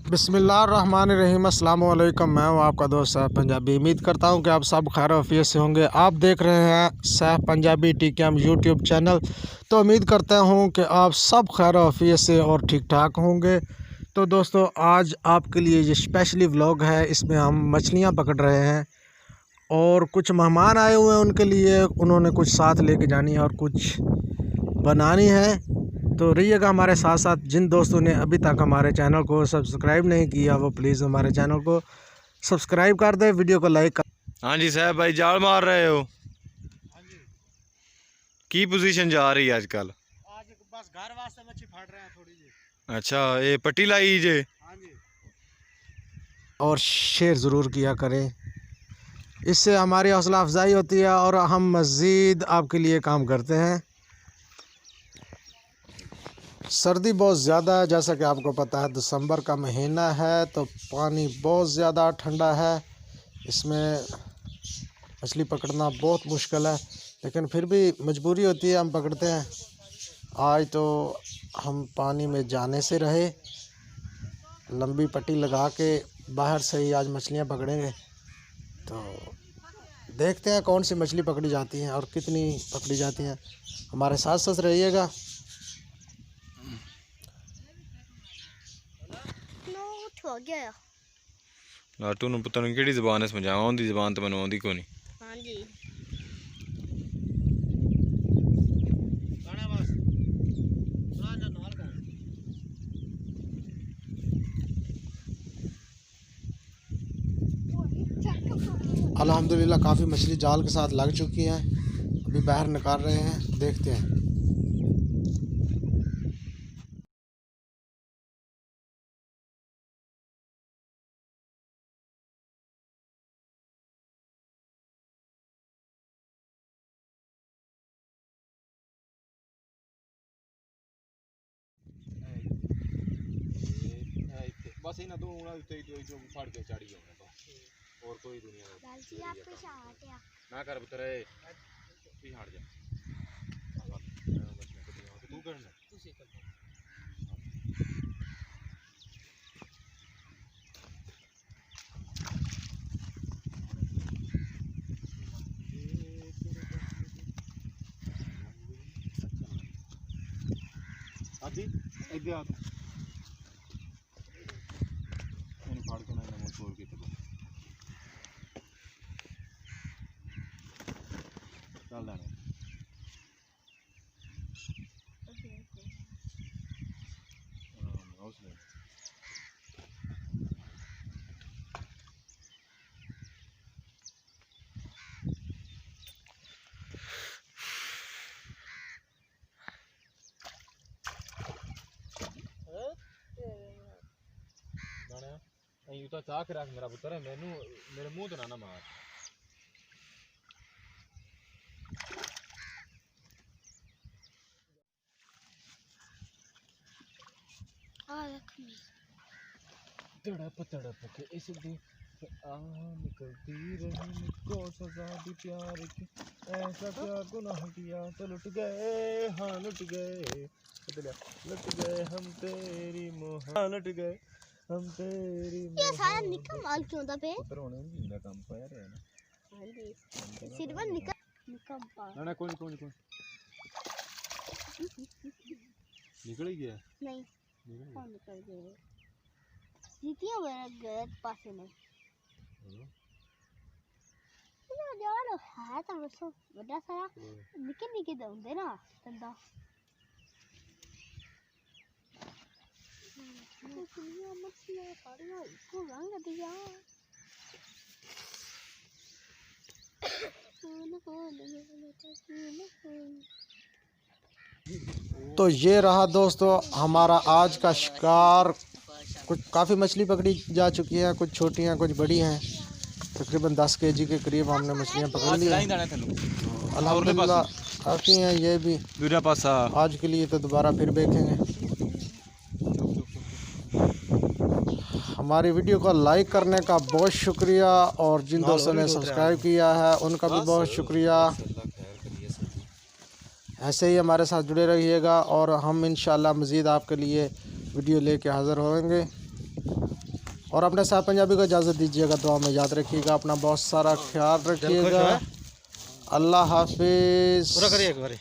बिस्मिल्लाहिर्रहमानिर्रहीम। अस्सलाम वालेकुम। मैं हूँ आपका दोस्त सैफ पंजाबी। उम्मीद करता हूँ कि आप सब खैर आफियत से होंगे। आप देख रहे हैं Saif Punjabi TKM YouTube channel. तो उम्मीद करता हूँ कि आप सब खैर आफियत से और ठीक ठाक होंगे। तो दोस्तों, आज आपके लिए ये स्पेशली व्लॉग है। इसमें हम मछलियाँ पकड़ रहे हैं और कुछ मेहमान आए हुए हैं, उनके लिए उन्होंने कुछ साथ लेके जानी है और कुछ बनानी है। तो रहिएगा हमारे साथ साथ। जिन दोस्तों ने अभी तक हमारे चैनल को सब्सक्राइब नहीं किया वो प्लीज़ हमारे चैनल को सब्सक्राइब कर दे, वीडियो को लाइक कर। हाँ जी साहब भाई, जाल मार रहे हो? हाँ जी। की पोजीशन जा रही है आजकल? आज बस घर वास्ते मच्छी फाड़ रहे हैं थोड़ी जी। अच्छा, ये पट्टी लाई जे? हाँ जी। और शेयर ज़रूर किया करें, इससे हमारी हौसला अफजाई होती है और हम मज़ीद आपके लिए काम करते हैं। सर्दी बहुत ज़्यादा है, जैसा कि आपको पता है दिसंबर का महीना है तो पानी बहुत ज़्यादा ठंडा है। इसमें मछली पकड़ना बहुत मुश्किल है, लेकिन फिर भी मजबूरी होती है, हम पकड़ते हैं। आज तो हम पानी में जाने से रहे, लंबी पट्टी लगा के बाहर से ही आज मछलियाँ पकड़ेंगे। तो देखते हैं कौन सी मछली पकड़ी जाती हैं और कितनी पकड़ी जाती हैं। हमारे साथ साथ रहिएगा। लाटू नूं पुत्तर नूं किहड़ी ज़बान समझावां? उहदी ज़बान तो मैनूं आउंदी कोई नहीं। हाँ जी। अल्हम्दुलिल्लाह काफ़ी मछली जाल के साथ लग चुकी हैं। अभी बाहर निकाल रहे हैं, देखते हैं। बस इन्हां दो उंगलां उत्ते ही जो फड़ के चढ़ी जाने तो और कोई दुनिया दा लालची आप पे शाट है ना कर पुत्तर। ए भी हट जा तू करना तू से कर। आदि इधर आ मैंने फाड़ के ना मुंह छोड़ के तो चल जाने। हौसले यूं तो चाक रख मेरा पुत्र, मैनू मेरे मुंह तो ना मार। तड़प के इस दिन निकलती रही मुझको सजा दी प्यार की, ऐसा क्या गुनाह किया तो लुट गए, हाँ लुट गए, लुट गए हम तेरी मोहब्बत, लुट गए हम तेरी मोहब्बत। ये सारा निकल माल क्यों था पे? पुत्र होने नहीं जिंदा काम पाया रे ना। हाँ जी। सिल्वर निकल पा। ना कोई निकल ही गया। नहीं। कौन निकल गया? जीतिया मेरा गलत पासे में। ये यार है तो बस बड़ा सारा निके दे ना तंदा। ये मछलियां पड़िया इसको रंग दिया। तो ये रहा दोस्तों हमारा आज का शिकार। कुछ काफ़ी मछली पकड़ी जा चुकी है, कुछ छोटी हैं कुछ बड़ी हैं। तकरीबन 10 केजी के करीब हमने मछलियाँ पकड़ ली हैं। अल्हम्दुलिल्लाह काफ़ी हैं ये भी। आज के लिए तो दोबारा फिर देखेंगे। हमारी वीडियो को लाइक करने का बहुत शुक्रिया और जिन दोस्तों ने सब्सक्राइब किया है उनका भी बहुत शुक्रिया। ऐसे ही हमारे साथ जुड़े रहिएगा और हम इंशाल्लाह मज़ीद आपके लिए वीडियो लेके हाज़िर होंगे। और अपने साहब पंजाबी को इजाज़त दीजिएगा, दुआ में याद रखिएगा, अपना बहुत सारा ख्याल रखिएगा। अल्लाह हाफिज़। पूरा करिए एक बार।